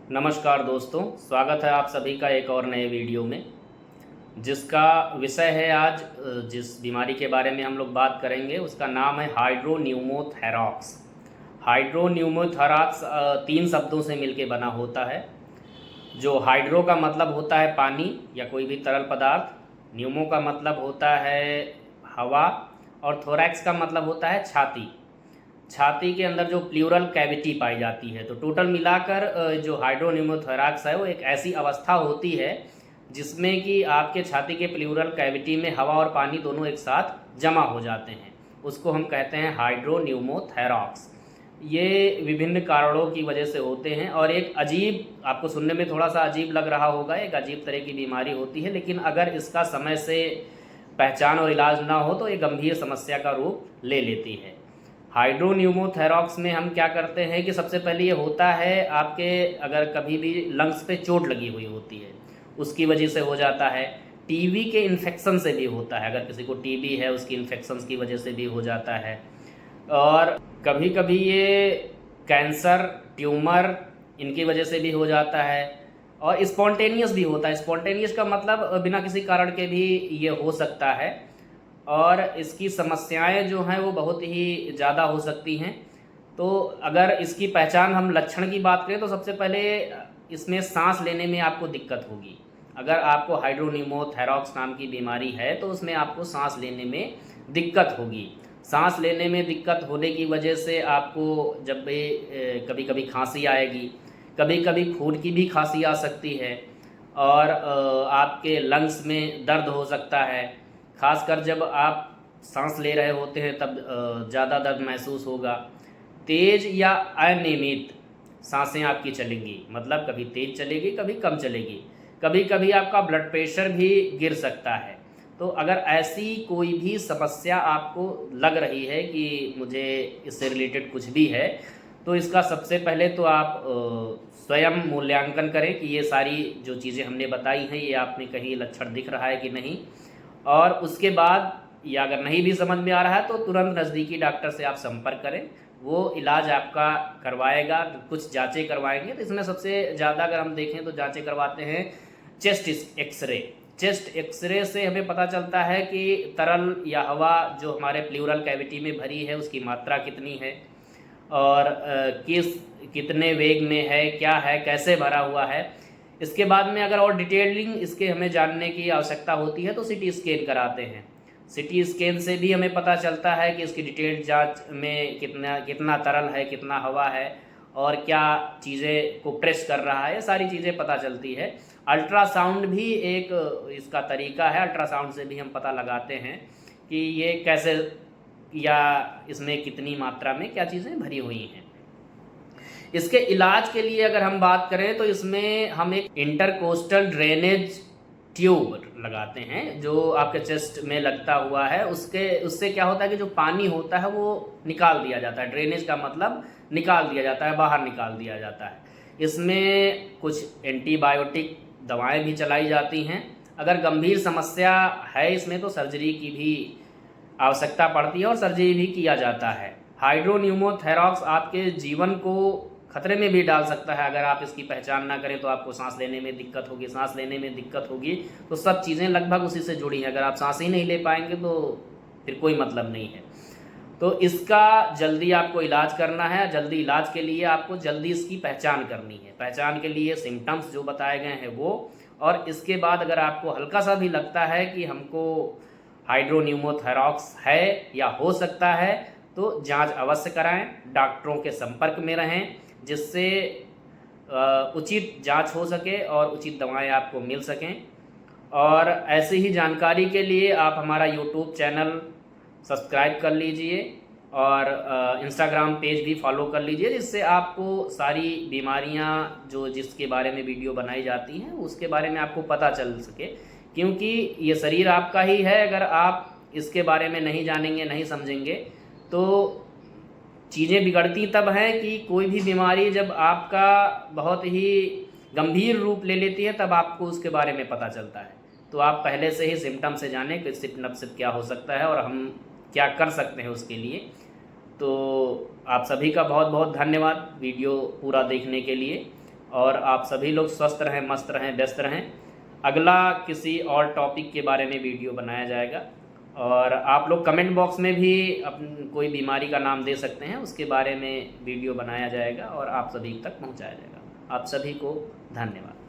नमस्कार दोस्तों, स्वागत है आप सभी का एक और नए वीडियो में, जिसका विषय है आज जिस बीमारी के बारे में हम लोग बात करेंगे उसका नाम है हाइड्रोन्यूमोथेरॉक्स। हाइड्रोन्यूमोथेरॉक्स तीन शब्दों से मिलके बना होता है। जो हाइड्रो का मतलब होता है पानी या कोई भी तरल पदार्थ, न्यूमो का मतलब होता है हवा और थोरैक्स का मतलब होता है छाती। छाती के अंदर जो प्लूरल कैविटी पाई जाती है। तो टोटल मिलाकर जो हाइड्रोन्यूमोथोरैक्स है वो एक ऐसी अवस्था होती है जिसमें कि आपके छाती के प्लूरल कैविटी में हवा और पानी दोनों एक साथ जमा हो जाते हैं। उसको हम कहते हैं हाइड्रोन्यूमोथेरॉक्स। ये विभिन्न कारणों की वजह से होते हैं और एक अजीब, आपको सुनने में थोड़ा सा अजीब लग रहा होगा, एक अजीब तरह की बीमारी होती है, लेकिन अगर इसका समय से पहचान और इलाज ना हो तो ये गंभीर समस्या का रूप ले लेती है। हाइड्रोन्यूमोथेरॉक्स में हम क्या करते हैं कि सबसे पहले ये होता है आपके, अगर कभी भी लंग्स पे चोट लगी हुई होती है उसकी वजह से हो जाता है। टीबी के इन्फेक्शन से भी होता है, अगर किसी को टीबी है उसकी इन्फेक्शन की वजह से भी हो जाता है। और कभी कभी ये कैंसर, ट्यूमर, इनकी वजह से भी हो जाता है। और स्पॉन्टेनियस भी होता है। स्पॉन्टेनियस का मतलब बिना किसी कारण के भी ये हो सकता है और इसकी समस्याएं जो हैं वो बहुत ही ज़्यादा हो सकती हैं। तो अगर इसकी पहचान, हम लक्षण की बात करें तो सबसे पहले इसमें सांस लेने में आपको दिक्कत होगी। अगर आपको हाइड्रोन्यूमोथेरॉक्स नाम की बीमारी है तो उसमें आपको सांस लेने में दिक्कत होगी। सांस लेने में दिक्कत होने की वजह से आपको जब भी कभी कभी खांसी आएगी, कभी कभी खून की भी खांसी आ सकती है और आपके लंग्स में दर्द हो सकता है। खासकर जब आप सांस ले रहे होते हैं तब ज़्यादा दर्द महसूस होगा। तेज़ या अनियमित सांसें आपकी चलेंगी, मतलब कभी तेज़ चलेगी कभी कम चलेगी। कभी कभी आपका ब्लड प्रेशर भी गिर सकता है। तो अगर ऐसी कोई भी समस्या आपको लग रही है कि मुझे इससे रिलेटेड कुछ भी है, तो इसका सबसे पहले तो आप स्वयं मूल्यांकन करें कि ये सारी जो चीज़ें हमने बताई हैं ये आप में कहीं लक्षण दिख रहा है कि नहीं। और उसके बाद, या अगर नहीं भी समझ में आ रहा है तो तुरंत नज़दीकी डॉक्टर से आप संपर्क करें, वो इलाज आपका करवाएगा। कुछ जांचें करवाएंगे। तो इसमें सबसे ज़्यादा अगर हम देखें तो जांचें करवाते हैं चेस्ट एक्सरे। चेस्ट एक्सरे से हमें पता चलता है कि तरल या हवा जो हमारे प्लूरल कैविटी में भरी है उसकी मात्रा कितनी है और कितने वेग में है, क्या है, कैसे भरा हुआ है। इसके बाद में अगर और डिटेलिंग इसके हमें जानने की आवश्यकता होती है तो सीटी स्कैन कराते हैं। सीटी स्कैन से भी हमें पता चलता है कि इसकी डिटेल्ड जांच में कितना तरल है, कितना हवा है और क्या चीज़ें को प्रेस कर रहा है, ये सारी चीज़ें पता चलती है। अल्ट्रासाउंड भी एक इसका तरीका है। अल्ट्रासाउंड से भी हम पता लगाते हैं कि ये कैसे, या इसमें कितनी मात्रा में क्या चीज़ें भरी हुई हैं। इसके इलाज के लिए अगर हम बात करें तो इसमें हम एक इंटरकोस्टल ड्रेनेज ट्यूब लगाते हैं जो आपके चेस्ट में लगता हुआ है। उससे क्या होता है कि जो पानी होता है वो निकाल दिया जाता है। ड्रेनेज का मतलब निकाल दिया जाता है, बाहर निकाल दिया जाता है। इसमें कुछ एंटीबायोटिक दवाएं भी चलाई जाती हैं। अगर गंभीर समस्या है इसमें तो सर्जरी की भी आवश्यकता पड़ती है और सर्जरी भी किया जाता है। हाइड्रोन्यूमोथेरॉक्स आपके जीवन को खतरे में भी डाल सकता है। अगर आप इसकी पहचान ना करें तो आपको सांस लेने में दिक्कत होगी। सांस लेने में दिक्कत होगी तो सब चीज़ें लगभग उसी से जुड़ी हैं। अगर आप सांस ही नहीं ले पाएंगे तो फिर कोई मतलब नहीं है। तो इसका जल्दी आपको इलाज करना है। जल्दी इलाज के लिए आपको जल्दी इसकी पहचान करनी है। पहचान के लिए सिम्टम्स जो बताए गए हैं वो, और इसके बाद अगर आपको हल्का सा भी लगता है कि हमको हाइड्रोन्यूमोथेरॉक्स है या हो सकता है तो जांच अवश्य कराएं। डॉक्टरों के संपर्क में रहें जिससे उचित जांच हो सके और उचित दवाएं आपको मिल सकें। और ऐसी ही जानकारी के लिए आप हमारा यूट्यूब चैनल सब्सक्राइब कर लीजिए और इंस्टाग्राम पेज भी फॉलो कर लीजिए, जिससे आपको सारी बीमारियां जो जिसके बारे में वीडियो बनाई जाती हैं उसके बारे में आपको पता चल सके। क्योंकि ये शरीर आपका ही है, अगर आप इसके बारे में नहीं जानेंगे, नहीं समझेंगे तो चीज़ें बिगड़ती तब हैं कि कोई भी बीमारी जब आपका बहुत ही गंभीर रूप ले लेती है तब आपको उसके बारे में पता चलता है। तो आप पहले से ही सिम्टम से जानें कि सिम्टम क्या हो सकता है और हम क्या कर सकते हैं उसके लिए। तो आप सभी का बहुत बहुत धन्यवाद वीडियो पूरा देखने के लिए। और आप सभी लोग स्वस्थ रहें, मस्त रहें, व्यस्त रहें। अगला किसी और टॉपिक के बारे में वीडियो बनाया जाएगा, और आप लोग कमेंट बॉक्स में भी कोई बीमारी का नाम दे सकते हैं, उसके बारे में वीडियो बनाया जाएगा और आप सभी तक पहुंचाया जाएगा। आप सभी को धन्यवाद।